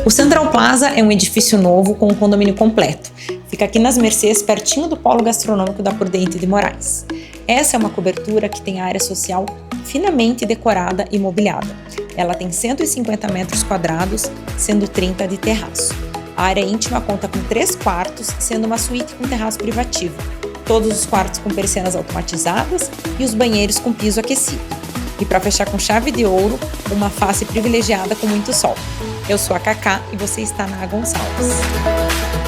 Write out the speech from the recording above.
O Central Plaza é um edifício novo com um condomínio completo. Fica aqui nas Mercês, pertinho do polo gastronômico da Prudente de Moraes. Essa é uma cobertura que tem a área social finamente decorada e mobiliada. Ela tem 150 metros quadrados, sendo 30 de terraço. A área íntima conta com 3 quartos, sendo uma suíte com terraço privativo. Todos os quartos com persianas automatizadas e os banheiros com piso aquecido. E para fechar com chave de ouro, uma face privilegiada com muito sol. Eu sou a Cacá e você está na A Gonçalves.